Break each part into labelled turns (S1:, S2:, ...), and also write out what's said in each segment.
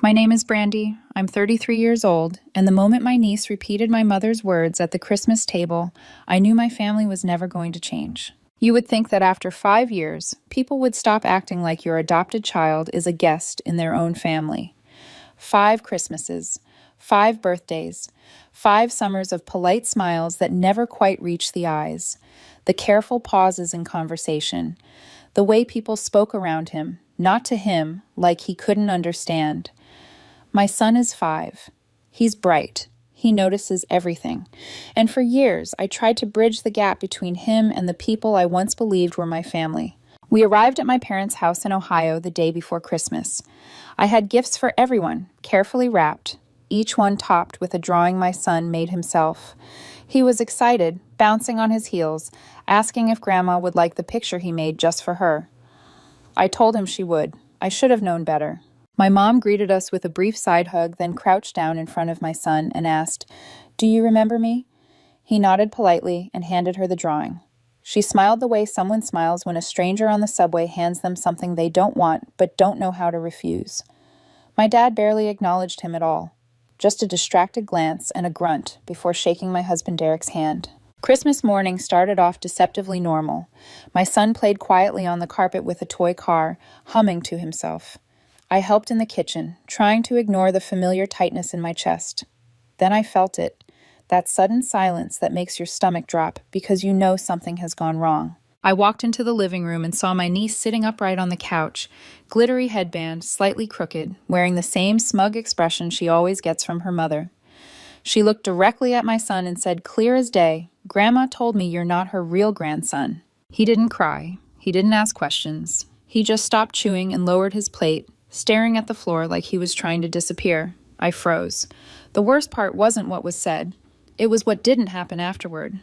S1: My name is Brandy. I'm 33 years old, and the moment my niece repeated my mother's words at the Christmas table, I knew my family was never going to change. You would think that after 5 years, people would stop acting like your adopted child is a guest in their own family. 5 Christmases, 5 birthdays, 5 summers of polite smiles that never quite reach the eyes, the careful pauses in conversation, the way people spoke around him, not to him, like he couldn't understand. My son is 5. He's bright. He notices everything. And for years, I tried to bridge the gap between him and the people I once believed were my family. We arrived at my parents' house in Ohio the day before Christmas. I had gifts for everyone, carefully wrapped, each one topped with a drawing my son made himself. He was excited, bouncing on his heels, asking if Grandma would like the picture he made just for her. I told him she would. I should have known better. My mom greeted us with a brief side hug, then crouched down in front of my son and asked, "Do you remember me?" He nodded politely and handed her the drawing. She smiled the way someone smiles when a stranger on the subway hands them something they don't want but don't know how to refuse. My dad barely acknowledged him at all, just a distracted glance and a grunt before shaking my husband Derek's hand. Christmas morning started off deceptively normal. My son played quietly on the carpet with a toy car, humming to himself. I helped in the kitchen, trying to ignore the familiar tightness in my chest. Then I felt it, that sudden silence that makes your stomach drop because you know something has gone wrong. I walked into the living room and saw my niece sitting upright on the couch, glittery headband, slightly crooked, wearing the same smug expression she always gets from her mother. She looked directly at my son and said clear as day, "Grandma told me you're not her real grandson." He didn't cry. He didn't ask questions. He just stopped chewing and lowered his plate, staring at the floor like he was trying to disappear. I froze. The worst part wasn't what was said. It was what didn't happen afterward.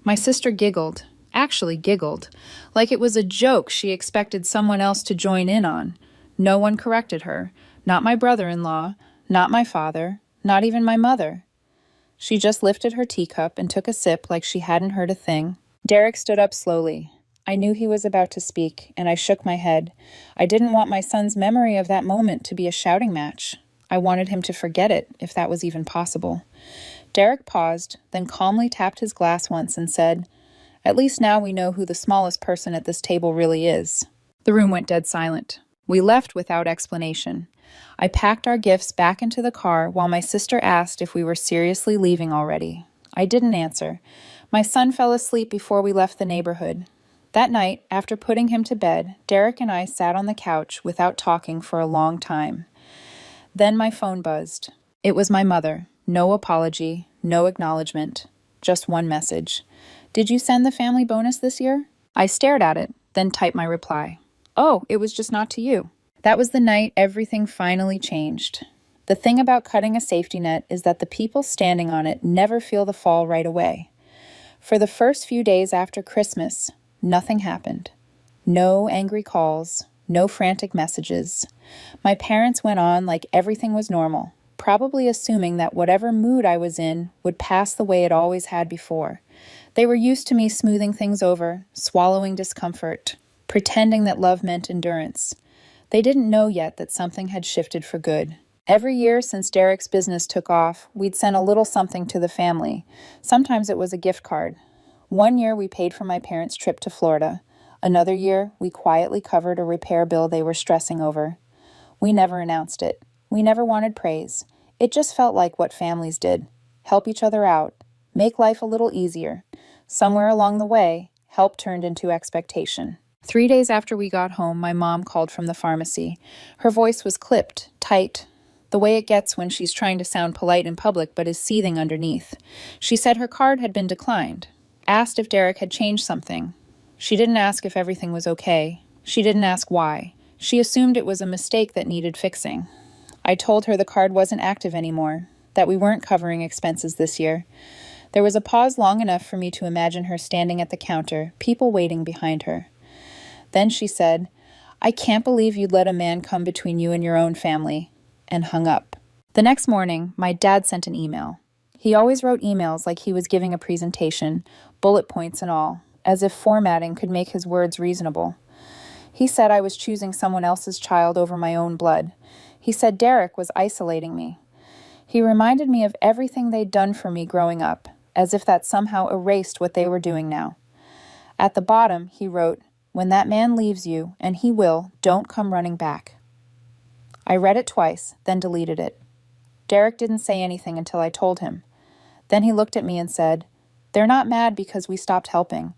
S1: My sister giggled, actually giggled, like it was a joke she expected someone else to join in on. No one corrected her. Not my brother-in-law, not my father, not even my mother. She just lifted her teacup and took a sip like she hadn't heard a thing. Derek stood up slowly. I knew he was about to speak, and I shook my head. I didn't want my son's memory of that moment to be a shouting match. I wanted him to forget it, if that was even possible. Derek paused, then calmly tapped his glass once and said, "At least now we know who the smallest person at this table really is." The room went dead silent. We left without explanation. I packed our gifts back into the car while my sister asked if we were seriously leaving already. I didn't answer. My son fell asleep before we left the neighborhood. That night, after putting him to bed, Derek and I sat on the couch without talking for a long time. Then my phone buzzed. It was my mother. No apology, no acknowledgement, just one message. "Did you send the family bonus this year?" I stared at it, then typed my reply. "Oh, it was just not to you." That was the night everything finally changed. The thing about cutting a safety net is that the people standing on it never feel the fall right away. For the first few days after Christmas, nothing happened. No angry calls, no frantic messages. My parents went on like everything was normal, probably assuming that whatever mood I was in would pass the way it always had before. They were used to me smoothing things over, swallowing discomfort, pretending that love meant endurance. They didn't know yet that something had shifted for good. Every year since Derek's business took off, we'd sent a little something to the family. Sometimes it was a gift card. One year we paid for my parents' trip to Florida. Another year, we quietly covered a repair bill they were stressing over. We never announced it. We never wanted praise. It just felt like what families did. Help each other out. Make life a little easier. Somewhere along the way, help turned into expectation. 3 days after we got home, my mom called from the pharmacy. Her voice was clipped, tight, the way it gets when she's trying to sound polite in public but is seething underneath. She said her card had been declined. Asked if Derek had changed something. She didn't ask if everything was okay. She didn't ask why. She assumed it was a mistake that needed fixing. I told her the card wasn't active anymore, that we weren't covering expenses this year. There was a pause long enough for me to imagine her standing at the counter, people waiting behind her. Then she said, "I can't believe you'd let a man come between you and your own family," and hung up. The next morning, my dad sent an email. He always wrote emails like he was giving a presentation, bullet points and all, as if formatting could make his words reasonable. He said I was choosing someone else's child over my own blood. He said Derek was isolating me. He reminded me of everything they'd done for me growing up, as if that somehow erased what they were doing now. At the bottom, he wrote, "When that man leaves you, and he will, don't come running back." I read it twice, then deleted it. Derek didn't say anything until I told him. Then he looked at me and said, "They're not mad because we stopped helping.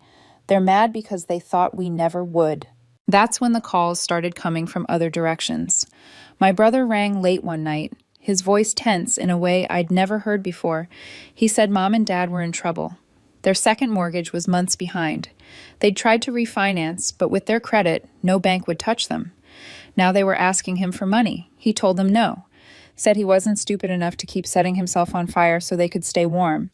S1: They're mad because they thought we never would." That's when the calls started coming from other directions. My brother rang late one night, his voice tense in a way I'd never heard before. He said Mom and Dad were in trouble. Their second mortgage was months behind. They'd tried to refinance, but with their credit, no bank would touch them. Now they were asking him for money. He told them no. Said he wasn't stupid enough to keep setting himself on fire so they could stay warm.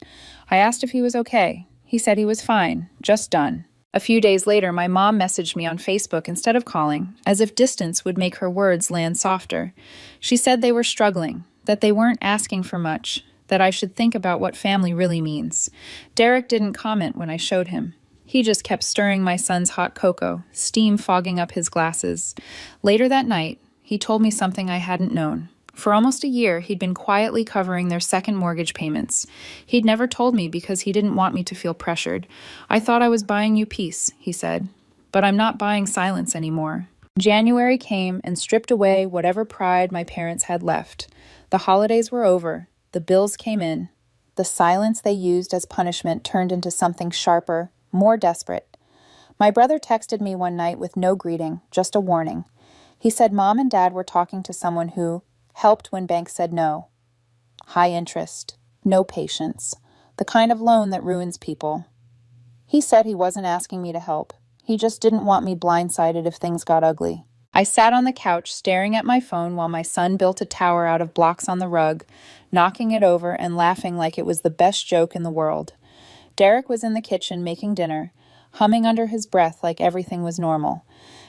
S1: I asked if he was okay. He said he was fine, just done. A few days later, my mom messaged me on Facebook instead of calling, as if distance would make her words land softer. She said they were struggling, that they weren't asking for much, that I should think about what family really means. Derek didn't comment when I showed him. He just kept stirring my son's hot cocoa, steam fogging up his glasses. Later that night, he told me something I hadn't known. For almost a year, he'd been quietly covering their second mortgage payments. He'd never told me because he didn't want me to feel pressured. "I thought I was buying you peace," he said. "But I'm not buying silence anymore." January came and stripped away whatever pride my parents had left. The holidays were over. The bills came in. The silence they used as punishment turned into something sharper, more desperate. My brother texted me one night with no greeting, just a warning. He said Mom and Dad were talking to someone who helped when banks said no. High interest, no patience, the kind of loan that ruins people. He said he wasn't asking me to help. He just didn't want me blindsided if things got ugly. I sat on the couch staring at my phone while my son built a tower out of blocks on the rug, knocking it over and laughing like it was the best joke in the world. Derek was in the kitchen making dinner, humming under his breath like everything was normal.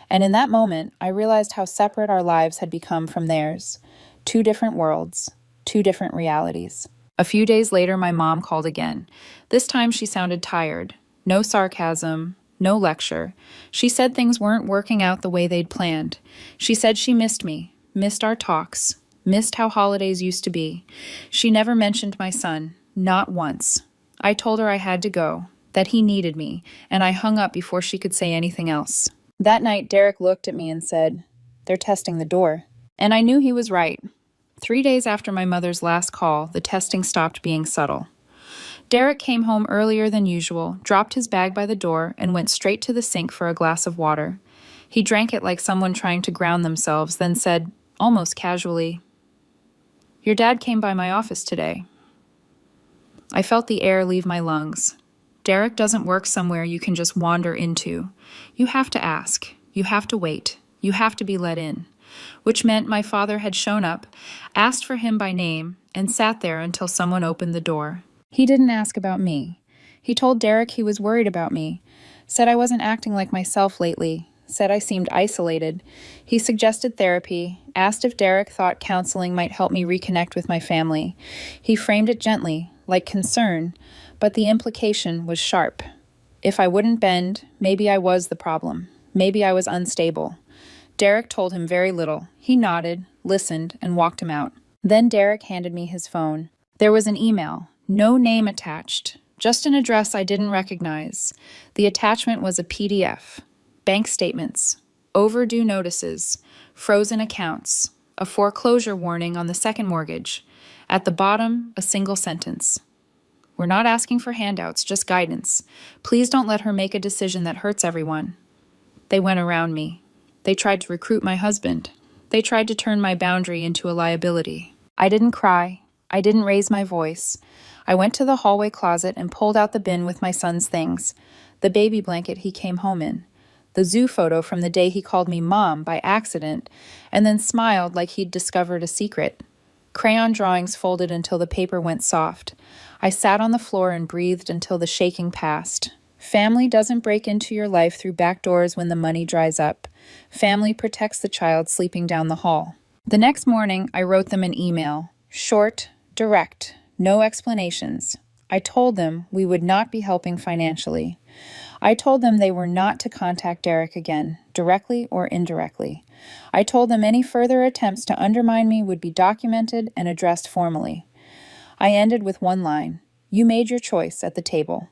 S1: And in that moment, I realized how separate our lives had become from theirs. 2 different worlds, 2 different realities. A few days later, my mom called again. This time she sounded tired. No sarcasm, no lecture. She said things weren't working out the way they'd planned. She said she missed me, missed our talks, missed how holidays used to be. She never mentioned my son, not once. I told her I had to go, that he needed me, and I hung up before she could say anything else. That night, Derek looked at me and said, "They're testing the door." And I knew he was right. 3 days after my mother's last call, the testing stopped being subtle. Derek came home earlier than usual, dropped his bag by the door, and went straight to the sink for a glass of water. He drank it like someone trying to ground themselves, then said, almost casually, "Your dad came by my office today." I felt the air leave my lungs. Derek doesn't work somewhere you can just wander into. You have to ask. You have to wait. You have to be let in. Which meant my father had shown up, asked for him by name, and sat there until someone opened the door. He didn't ask about me. He told Derek he was worried about me, said I wasn't acting like myself lately, said I seemed isolated. He suggested therapy, asked if Derek thought counseling might help me reconnect with my family. He framed it gently, like concern, but the implication was sharp. If I wouldn't bend, maybe I was the problem. Maybe I was unstable. Derek told him very little. He nodded, listened, and walked him out. Then Derek handed me his phone. There was an email, no name attached, just an address I didn't recognize. The attachment was a PDF, bank statements, overdue notices, frozen accounts, a foreclosure warning on the second mortgage. At the bottom, a single sentence. "We're not asking for handouts, just guidance. Please don't let her make a decision that hurts everyone." They went around me. They tried to recruit my husband. They tried to turn my boundary into a liability. I didn't cry. I didn't raise my voice. I went to the hallway closet and pulled out the bin with my son's things, the baby blanket he came home in, the zoo photo from the day he called me Mom by accident, and then smiled like he'd discovered a secret. Crayon drawings folded until the paper went soft. I sat on the floor and breathed until the shaking passed. Family doesn't break into your life through back doors when the money dries up. Family protects the child sleeping down the hall. The next morning, I wrote them an email. Short, direct, no explanations. I told them we would not be helping financially. I told them they were not to contact Derek again, directly or indirectly. I told them any further attempts to undermine me would be documented and addressed formally. I ended with one line: "You made your choice at the table."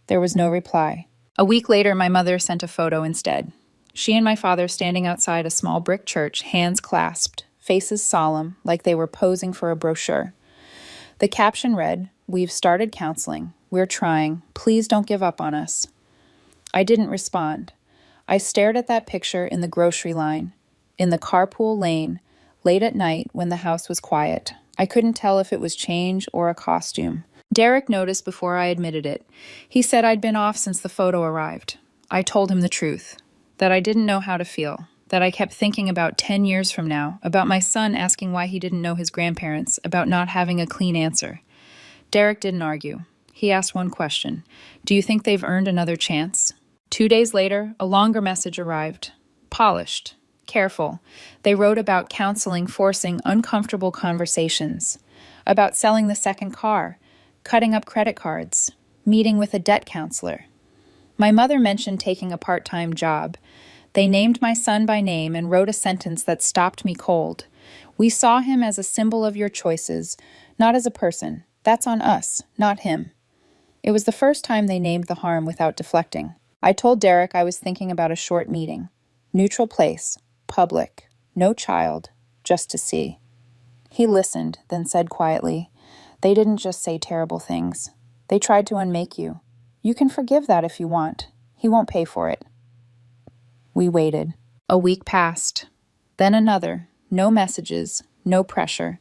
S1: There was no reply. A week later, my mother sent a photo instead. She and my father standing outside a small brick church, hands clasped, faces solemn, like they were posing for a brochure. The caption read, "We've started counseling. We're trying. Please don't give up on us." I didn't respond. I stared at that picture in the grocery line, in the carpool lane, late at night when the house was quiet. I couldn't tell if it was change or a costume. Derek noticed before I admitted it. He said I'd been off since the photo arrived. I told him the truth, that I didn't know how to feel, that I kept thinking about 10 years from now, about my son asking why he didn't know his grandparents, about not having a clean answer. Derek didn't argue. He asked one question: "Do you think they've earned another chance?" 2 days later, a longer message arrived. Polished, careful. They wrote about counseling forcing uncomfortable conversations, about selling the second car, cutting up credit cards, meeting with a debt counselor. My mother mentioned taking a part-time job. They named my son by name and wrote a sentence that stopped me cold. "We saw him as a symbol of your choices, not as a person. That's on us, not him." It was the first time they named the harm without deflecting. I told Derek I was thinking about a short meeting. Neutral place, public, no child, just to see. He listened, then said quietly, "They didn't just say terrible things. They tried to unmake you. You can forgive that if you want. He won't pay for it." We waited. A week passed. Then another. No messages, no pressure.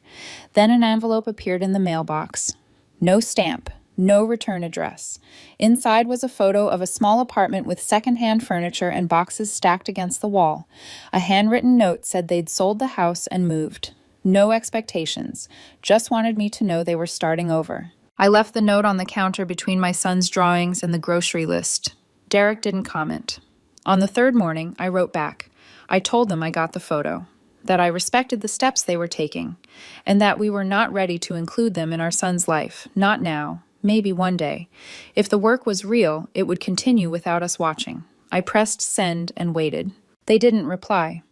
S1: Then an envelope appeared in the mailbox. No stamp. No return address. Inside was a photo of a small apartment with secondhand furniture and boxes stacked against the wall. A handwritten note said they'd sold the house and moved. No expectations. Just wanted me to know they were starting over. I left the note on the counter between my son's drawings and the grocery list. Derek didn't comment. On the third morning, I wrote back. I told them I got the photo, that I respected the steps they were taking, and that we were not ready to include them in our son's life, not now. Maybe one day. If the work was real, it would continue without us watching. I pressed send and waited. They didn't reply.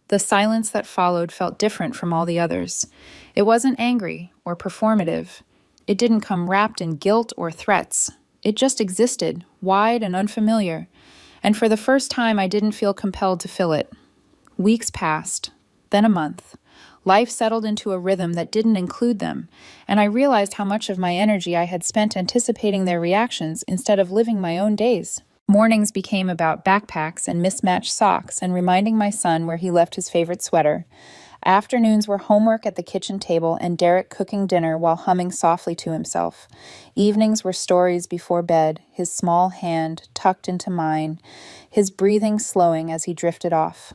S1: The silence that followed felt different from all the others. It wasn't angry or performative. It didn't come wrapped in guilt or threats. It just existed, wide and unfamiliar. And for the first time, I didn't feel compelled to fill it. Weeks passed, then a month. Life settled into a rhythm that didn't include them, and I realized how much of my energy I had spent anticipating their reactions instead of living my own days. Mornings became about backpacks and mismatched socks and reminding my son where he left his favorite sweater. Afternoons were homework at the kitchen table and Derek cooking dinner while humming softly to himself. Evenings were stories before bed, his small hand tucked into mine, his breathing slowing as he drifted off.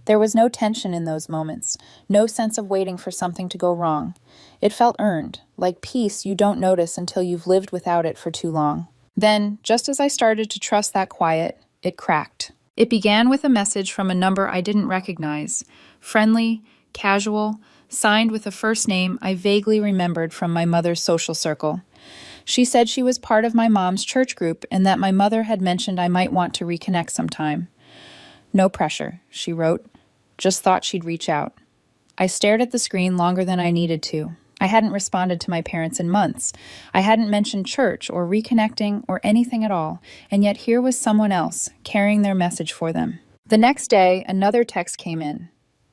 S1: There was no tension in those moments, no sense of waiting for something to go wrong. It felt earned, like peace you don't notice until you've lived without it for too long. Then, just as I started to trust that quiet, it cracked. It began with a message from a number I didn't recognize, friendly, casual, signed with a first name I vaguely remembered from my mother's social circle. She said she was part of my mom's church group and that my mother had mentioned I might want to reconnect sometime. "No pressure," she wrote. "Just thought she'd reach out." I stared at the screen longer than I needed to. I hadn't responded to my parents in months. I hadn't mentioned church or reconnecting or anything at all, and yet here was someone else, carrying their message for them. The next day, another text came in.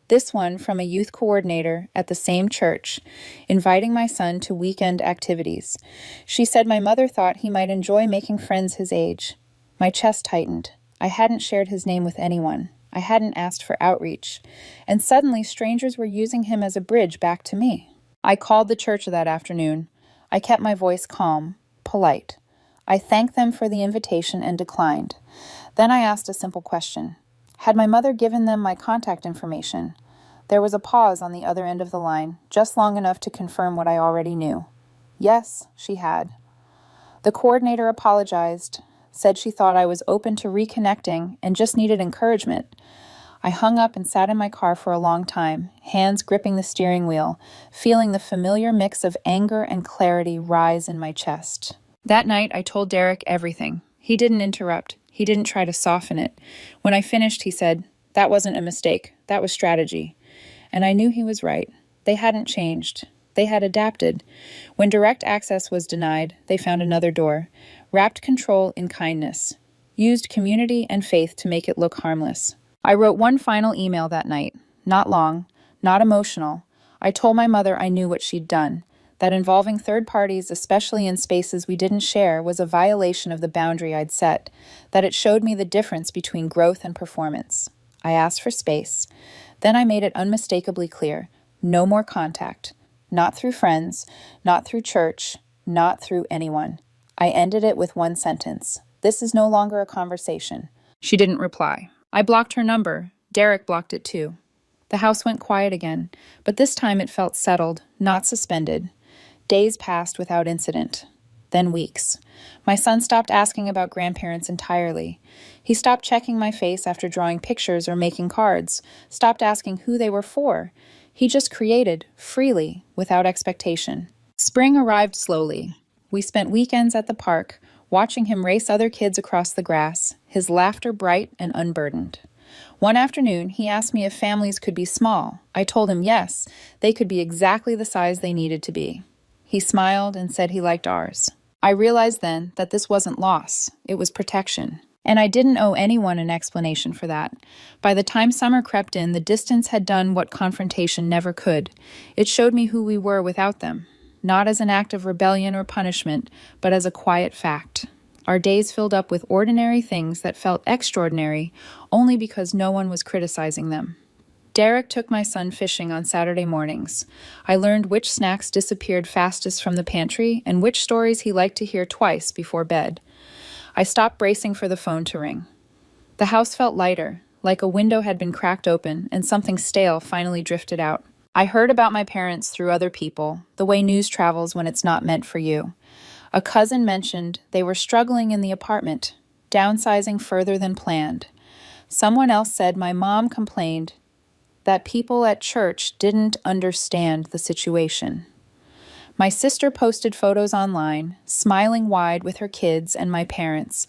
S1: This one from a youth coordinator at the same church, inviting my son to weekend activities. She said my mother thought he might enjoy making friends his age. My chest tightened. I hadn't shared his name with anyone. I hadn't asked for outreach. And suddenly, strangers were using him as a bridge back to me. I called the church that afternoon. I kept my voice calm, polite. I thanked them for the invitation and declined. Then I asked a simple question. Had my mother given them my contact information? There was a pause on the other end of the line, just long enough to confirm what I already knew. Yes, she had. The coordinator apologized, said she thought I was open to reconnecting and just needed encouragement. I hung up and sat in my car for a long time, hands gripping the steering wheel, feeling the familiar mix of anger and clarity rise in my chest. That night, I told Derek everything. He didn't interrupt. He didn't try to soften it. When I finished, he said, "That wasn't a mistake. That was strategy." And I knew he was right. They hadn't changed. They had adapted. When direct access was denied, they found another door, wrapped control in kindness, used community and faith to make it look harmless. I wrote one final email that night. Not long, not emotional. I told my mother I knew what she'd done, that involving third parties, especially in spaces we didn't share, was a violation of the boundary I'd set, that it showed me the difference between growth and performance. I asked for space. Then I made it unmistakably clear, no more contact. Not through friends, not through church, not through anyone. I ended it with one sentence. This is no longer a conversation. She didn't reply. I blocked her number. Derek blocked it too. The house went quiet again, but this time it felt settled, not suspended. Days passed without incident. Then weeks. My son stopped asking about grandparents entirely. He stopped checking my face after drawing pictures or making cards, stopped asking who they were for. He just created, freely, without expectation. Spring arrived slowly. We spent weekends at the park, watching him race other kids across the grass, his laughter bright and unburdened. One afternoon, he asked me if families could be small. I told him yes, they could be exactly the size they needed to be. He smiled and said he liked ours. I realized then that this wasn't loss, it was protection. And I didn't owe anyone an explanation for that. By the time summer crept in, the distance had done what confrontation never could. It showed me who we were without them, not as an act of rebellion or punishment, but as a quiet fact. Our days filled up with ordinary things that felt extraordinary only because no one was criticizing them. Derek took my son fishing on Saturday mornings. I learned which snacks disappeared fastest from the pantry and which stories he liked to hear twice before bed. I stopped bracing for the phone to ring. The house felt lighter, like a window had been cracked open and something stale finally drifted out. I heard about my parents through other people, the way news travels when it's not meant for you. A cousin mentioned they were struggling in the apartment, downsizing further than planned. Someone else said my mom complained that people at church didn't understand the situation. My sister posted photos online, smiling wide with her kids and my parents,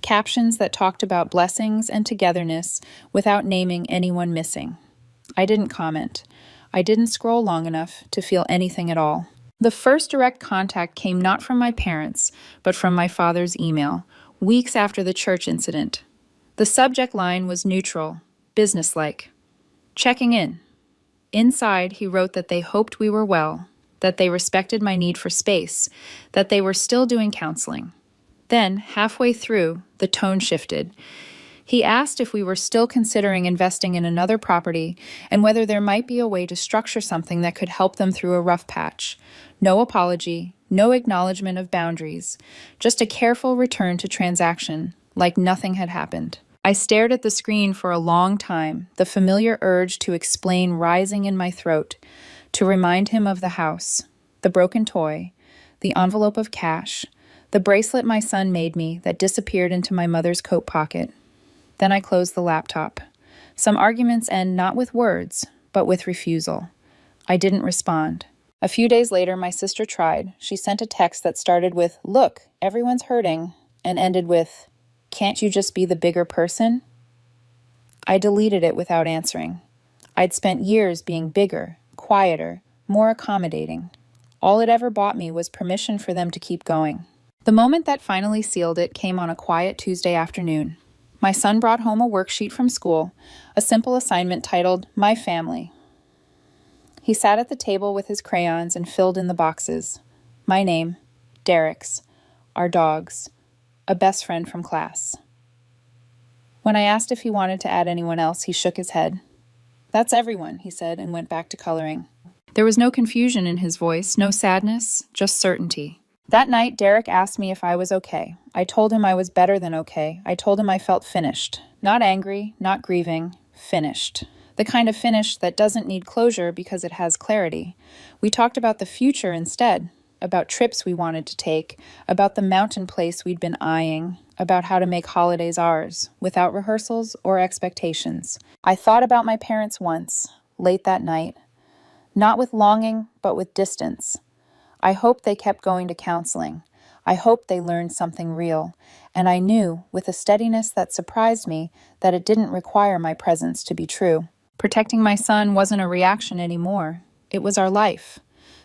S1: captions that talked about blessings and togetherness without naming anyone missing. I didn't comment. I didn't scroll long enough to feel anything at all. The first direct contact came not from my parents, but from my father's email, weeks after the church incident. The subject line was neutral, businesslike. Checking in. Inside, he wrote that they hoped we were well, that they respected my need for space, that they were still doing counseling. Then, halfway through, the tone shifted. He asked if we were still considering investing in another property and whether there might be a way to structure something that could help them through a rough patch. No apology, no acknowledgement of boundaries, just a careful return to transaction, like nothing had happened. I stared at the screen for a long time, the familiar urge to explain rising in my throat, to remind him of the house, the broken toy, the envelope of cash, the bracelet my son made me that disappeared into my mother's coat pocket. Then I closed the laptop. Some arguments end not with words, but with refusal. I didn't respond. A few days later, my sister tried. She sent a text that started with, "Look, everyone's hurting," and ended with, "Can't you just be the bigger person?" I deleted it without answering. I'd spent years being bigger, quieter, more accommodating. All it ever bought me was permission for them to keep going. The moment that finally sealed it came on a quiet Tuesday afternoon. My son brought home a worksheet from school, a simple assignment titled, "My Family." He sat at the table with his crayons and filled in the boxes. My name, Derek's, our dogs, a best friend from class. When I asked if he wanted to add anyone else, he shook his head. "That's everyone," he said, and went back to coloring. There was no confusion in his voice, no sadness, just certainty. That night, Derek asked me if I was okay. I told him I was better than okay. I told him I felt finished. Not angry, not grieving, finished. The kind of finished that doesn't need closure because it has clarity. We talked about the future instead, about trips we wanted to take, about the mountain place we'd been eyeing, about how to make holidays ours, without rehearsals or expectations. I thought about my parents once, late that night, not with longing, but with distance. I hoped they kept going to counseling. I hoped they learned something real, and I knew, with a steadiness that surprised me, that it didn't require my presence to be true. Protecting my son wasn't a reaction anymore. It was our life.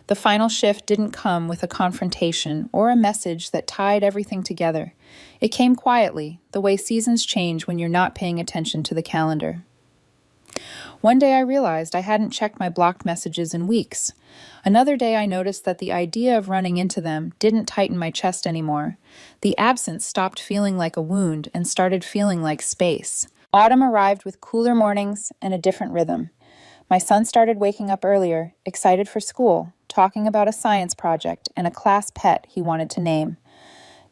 S1: The final shift didn't come with a confrontation or a message that tied everything together. It came quietly, the way seasons change when you're not paying attention to the calendar. One day I realized I hadn't checked my blocked messages in weeks. Another day I noticed that the idea of running into them didn't tighten my chest anymore. The absence stopped feeling like a wound and started feeling like space. Autumn arrived with cooler mornings and a different rhythm. My son started waking up earlier, excited for school, talking about a science project and a class pet he wanted to name.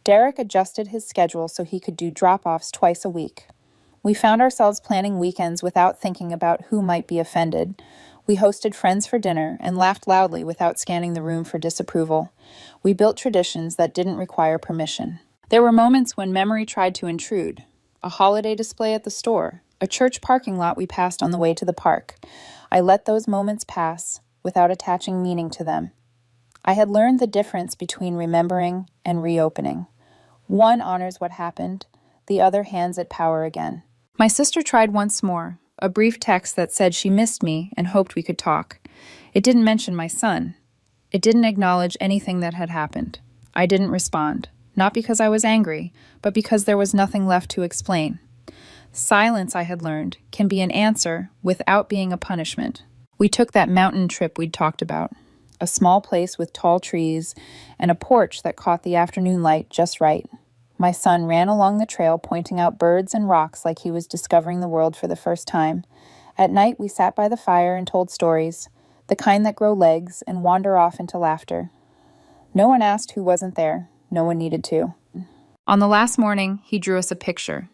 S1: Derek adjusted his schedule so he could do drop-offs twice a week. We found ourselves planning weekends without thinking about who might be offended. We hosted friends for dinner and laughed loudly without scanning the room for disapproval. We built traditions that didn't require permission. There were moments when memory tried to intrude. A holiday display at the store, a church parking lot we passed on the way to the park. I let those moments pass without attaching meaning to them. I had learned the difference between remembering and reopening. One honors what happened, the other hands it power again. My sister tried once more, a brief text that said she missed me and hoped we could talk. It didn't mention my son. It didn't acknowledge anything that had happened. I didn't respond, not because I was angry, but because there was nothing left to explain. Silence, I had learned, can be an answer without being a punishment. We took that mountain trip we'd talked about, a small place with tall trees and a porch that caught the afternoon light just right. My son ran along the trail, pointing out birds and rocks like he was discovering the world for the first time. At night, we sat by the fire and told stories, the kind that grow legs and wander off into laughter. No one asked who wasn't there. No one needed to. On the last morning, he drew us a picture.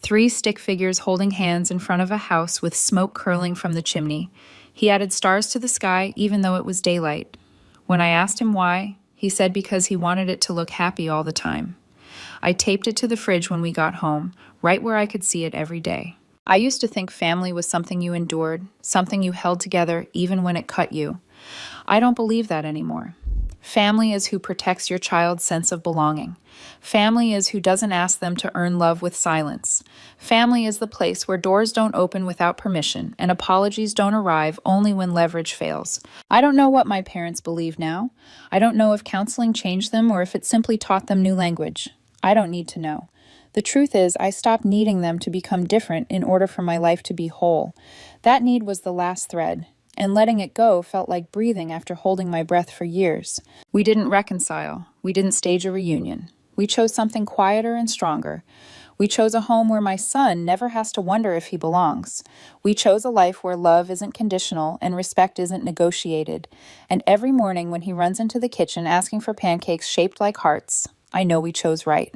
S1: 3 stick figures holding hands in front of a house with smoke curling from the chimney. He added stars to the sky even though it was daylight. When I asked him why, he said because he wanted it to look happy all the time. I taped it to the fridge when we got home, right where I could see it every day. I used to think family was something you endured, something you held together even when it cut you. I don't believe that anymore. Family is who protects your child's sense of belonging. Family is who doesn't ask them to earn love with silence. Family is the place where doors don't open without permission and apologies don't arrive only when leverage fails. I don't know what my parents believe now. I don't know if counseling changed them or if it simply taught them new language. I don't need to know. The truth is, I stopped needing them to become different in order for my life to be whole. That need was the last thread, and letting it go felt like breathing after holding my breath for years. We didn't reconcile. We didn't stage a reunion. We chose something quieter and stronger. We chose a home where my son never has to wonder if he belongs. We chose a life where love isn't conditional and respect isn't negotiated. And every morning when he runs into the kitchen asking for pancakes shaped like hearts, I know we chose right.